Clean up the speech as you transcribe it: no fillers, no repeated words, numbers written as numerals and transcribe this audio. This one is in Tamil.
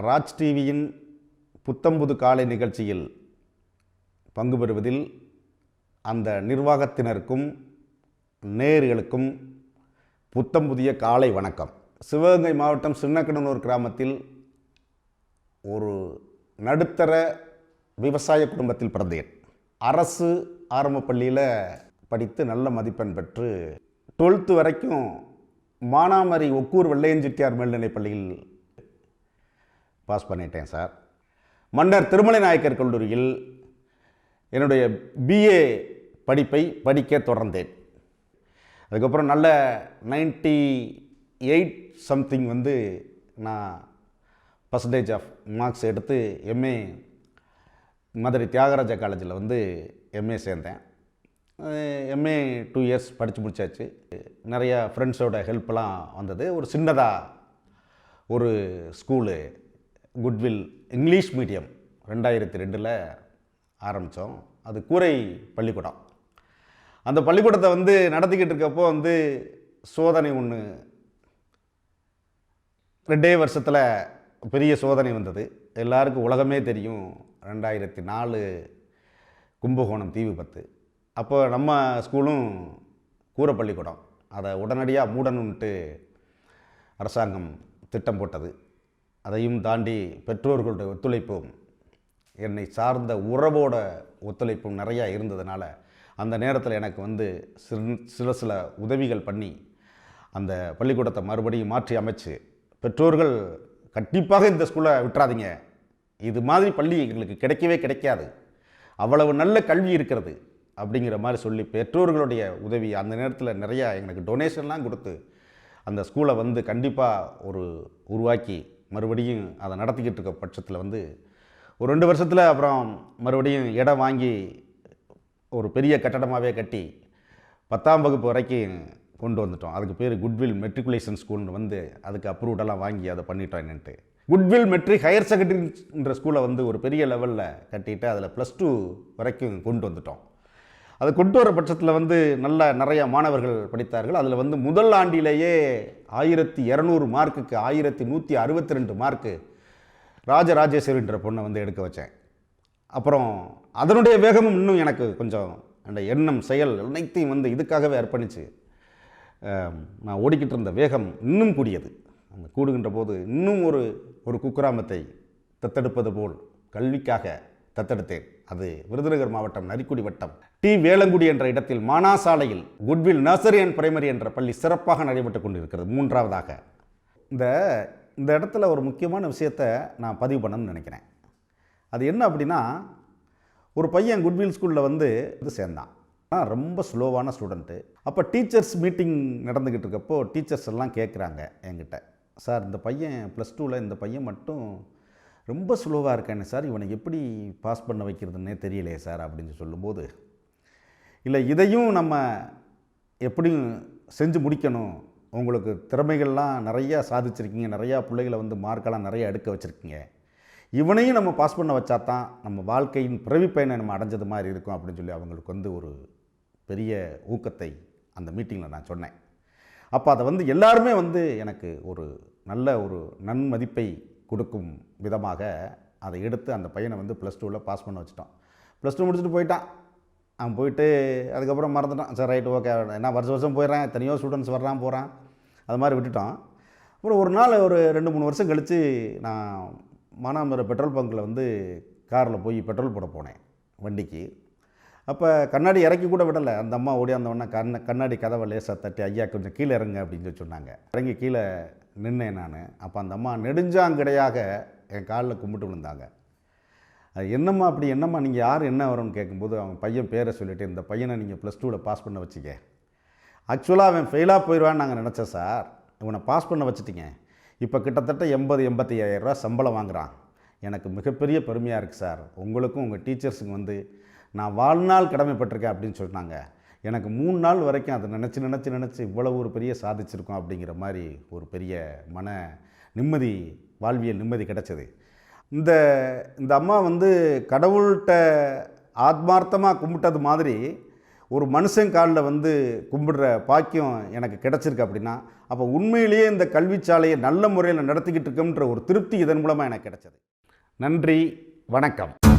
ராஜ் டிவியின் புத்தம்புது காலை நிகழ்ச்சியில் பங்கு பெறுவதில் அந்த நிர்வாகத்தினருக்கும் நேயர்களுக்கும் புத்தம் புதிய காலை வணக்கம். சிவகங்கை மாவட்டம் சின்னக்கடனூர் கிராமத்தில் ஒரு நடுத்தர விவசாய குடும்பத்தில் பிறந்தேன். அரசு ஆரம்ப பள்ளியில் படித்து நல்ல மதிப்பெண் பெற்று 12th வரைக்கும் மானாமரி ஒக்கூர் வெள்ளையன் செட்டியார் மேல்நிலைப் பள்ளியில் பாஸ் பண்ணிட்டேன் சார். மன்னர் திருமலை நாயக்கர் கல்லூரியில் என்னுடைய பிஏ படிப்பை படிக்க தொடர்ந்தேன். அதுக்கப்புறம் நல்ல 98 சம்திங் நான் பர்சன்டேஜ் ஆஃப் மார்க்ஸ் எடுத்து எம்ஏ மதுரை தியாகராஜா காலேஜில் எம்ஏ சேர்ந்தேன். எம்ஏ 2 இயர்ஸ் படித்து முடித்தாச்சு. நிறையா ஃப்ரெண்ட்ஸோட ஹெல்ப்லாம் வந்தது. ஒரு சின்னதாக ஒரு ஸ்கூலு குட்வில் இங்கிலீஷ் மீடியம் 2002 ஆரம்பித்தோம். அது கூரை பள்ளிக்கூடம். அந்த பள்ளிக்கூடத்தை நடத்திக்கிட்டு இருக்கப்போ சோதனை ஒன்று 2 வருஷத்தில் பெரிய சோதனை வந்தது. எல்லாருக்கும் உலகமே தெரியும். 2004 கும்பகோணம் தீ விபத்து. அப்போ நம்ம ஸ்கூலும் கூரை பள்ளிக்கூடம். அதை உடனடியாக மூடணுன்ட்டு அரசாங்கம் திட்டம் போட்டது. அதையும் தாண்டி பெற்றோர்களுடைய ஒத்துழைப்பும் என்னை சார்ந்த உறவோட ஒத்துழைப்பும் நிறையா இருந்ததுனால அந்த நேரத்தில் எனக்கு சில உதவிகள் பண்ணி அந்த பள்ளிக்கூடத்தை மறுபடியும் மாற்றி அமைச்சு, பெற்றோர்கள் கண்டிப்பாக இந்த ஸ்கூலை விட்டுறாதீங்க, இது மாதிரி பள்ளி எங்களுக்கு கிடைக்கவே கிடைக்காது, அவ்வளவு நல்ல கல்வி இருக்கிறது அப்படிங்கிற மாதிரி சொல்லி பெற்றோர்களுடைய உதவி அந்த நேரத்தில் நிறையா எனக்கு டொனேஷன்லாம் கொடுத்து அந்த ஸ்கூலை கண்டிப்பாக உருவாக்கி மறுபடியும் அதை நடத்திக்கிட்டு இருக்க பட்சத்தில் ஒரு 2 வருஷத்தில் அப்புறம் மறுபடியும் இடம் வாங்கி ஒரு பெரிய கட்டடமாகவே கட்டி 10ஆம் வகுப்பு வரைக்கும் கொண்டு வந்துட்டோம். அதுக்கு பேர் குட்வில் மெட்ரிகுலேஷன் ஸ்கூல்னு அதுக்கு அப்ரூவ்டெல்லாம் வாங்கி அதை பண்ணிட்டோம். என்னன்ட்டு குட்வில் மெட்ரிக் ஹையர் செகண்டரின்ற ஸ்கூலை ஒரு பெரிய லெவலில் கட்டிட்டு அதில் +2 வரைக்கும் கொண்டு வந்துட்டோம். அது கொண்டு வர பட்சத்தில் நிறைய மாணவர்கள் படித்தார்கள். அதில் முதல் ஆண்டிலேயே 1200 மார்க்குக்கு 1162 மார்க்கு ராஜராஜேஸ்வரின்ற பொண்ணை எடுக்க வச்சேன். அப்புறம் அதனுடைய வேகமும் இன்னும் எனக்கு கொஞ்சம் அந்த எண்ணம் செயல் அனைத்தையும் இதுக்காகவே அர்ப்பணித்து நான் ஓடிக்கிட்டு இருந்த வேகம் இன்னும் கூடியது. அந்த கூடுகின்ற போது இன்னும் ஒரு குக்கிராமத்தை தத்தெடுப்பது போல் கல்விக்காக தத்தெடுத்தேன். அது விருதுநகர் மாவட்டம் நரிக்குடி வட்டம் டி வேளங்குடி என்ற இடத்தில் மானாசாலையில் குட்வில் நர்சரி அண்ட் பிரைமரி என்ற பள்ளி சிறப்பாக நடைபெற்று கொண்டிருக்கிறது. 3ஆவதாக இந்த இடத்துல ஒரு முக்கியமான விஷயத்தை நான் பதிவு பண்ணணும்னு நினைக்கிறேன். அது என்ன அப்படின்னா, ஒரு பையன் குட்வில் ஸ்கூலில் சேர்ந்தான். ரொம்ப ஸ்லோவான ஸ்டூடெண்ட்டு. அப்போ டீச்சர்ஸ் மீட்டிங் நடந்துக்கிட்டு இருக்கப்போ டீச்சர்ஸ் எல்லாம் கேட்குறாங்க என்கிட்ட, சார் இந்த பையன் +2ல் இந்த பையன் மட்டும் ரொம்ப ஸ்லோவாக இருக்கானே சார், இவனை எப்படி பாஸ் பண்ண வைக்கிறதுன்னே தெரியலையே சார் அப்படின்னு சொல்லும்போது, இல்லை இதையும் நம்ம எப்படியும் செஞ்சு முடிக்கணும், உங்களுக்கு திறமைகள்லாம் நிறையா சாதிச்சிருக்கீங்க, நிறையா பிள்ளைகளை மார்க்கெல்லாம் நிறையா எடுக்க வச்சுருக்கீங்க, இவனையும் நம்ம பாஸ் பண்ண வச்சா தான் நம்ம வாழ்க்கையின் பிறவி பயனை நம்ம அடைஞ்சது மாதிரி இருக்கும் அப்படின்னு சொல்லி அவங்களுக்கு ஒரு பெரிய ஊக்கத்தை அந்த மீட்டிங்கில் நான் சொன்னேன். அப்போ அதை எல்லாருமே எனக்கு ஒரு நல்ல ஒரு நன்மதிப்பை கொடுக்கும் விதமாக அதை எடுத்து அந்த பையனை +2ல் பாஸ் பண்ண வச்சுட்டோம். +2 முடிச்சுட்டு போயிட்டான். அவன் போயிட்டு அதுக்கப்புறம் மறந்துட்டான். சரி ரைட்டு ஓகே, என்ன வருஷம் போயிடுறான், எத்தனையோ ஸ்டூடெண்ட்ஸ் வர்றான் போகிறான், அது மாதிரி விட்டுட்டோம். அப்புறம் ஒரு நாள் ஒரு 2-3 வருஷம் கழித்து நான் மானாமதுரை பெட்ரோல் பங்கில் காரில் போய் பெட்ரோல் போட போனேன் வண்டிக்கு. அப்போ கண்ணாடி இறக்கி கூட விடலை. அந்த அம்மா ஓடியாந்தவொடனே கண்ணாடி கதவை லேசாக தட்டி, ஐயா கொஞ்சம் கீழே இறங்க அப்படின்னு சொல்லி சொன்னாங்க. இறங்கி கீழே நின்னேன் நான். அப்போ அந்த அம்மா நெடுஞ்சாங்கிடையாக என் காலில் கும்பிட்டு விழுந்தாங்க. அது என்னம்மா அப்படி, என்னம்மா நீங்கள் யார், என்ன வரும்னு கேட்கும்போது அவன் பையன் பேரை சொல்லிவிட்டு, இந்த பையனை நீங்கள் +2ல் பாஸ் பண்ண வச்சிக்க, ஆக்சுவலாக அவன் ஃபெயிலாக போயிடுவான்னு நாங்கள் நினச்சேன் சார், இவனை பாஸ் பண்ண வச்சுட்டிங்க, இப்போ கிட்டத்தட்ட 80-85 ரூபா சம்பளம் வாங்குகிறான், எனக்கு மிகப்பெரிய பெருமையாக இருக்குது சார், உங்களுக்கும் உங்கள் டீச்சர்ஸுக்கு நான் வாழ்நாள் கடமைப்பட்டிருக்கேன் அப்படின்னு சொன்னாங்க. எனக்கு 3 நாள் வரைக்கும் அதை நினச்சி இவ்வளவு ஒரு பெரிய சாதிச்சிருக்கோம் அப்படிங்கிற மாதிரி ஒரு பெரிய மன நிம்மதி, வாழ்வியல் நிம்மதி கிடச்சிது. இந்த அம்மா கடவுள்கிட்ட ஆத்மார்த்தமாக கும்பிட்டது மாதிரி ஒரு மனுஷன் காலில் வந்து கும்பிடுற பாக்கியம் எனக்கு கிடச்சிருக்கு அப்படின்னா, அப்போ உண்மையிலேயே இந்த கல்விச்சாலையை நல்ல முறையில் நடத்திக்கிட்டு இருக்கோம்ன்ற ஒரு திருப்தி இதன் மூலமாக எனக்கு கிடைச்சது. நன்றி, வணக்கம்.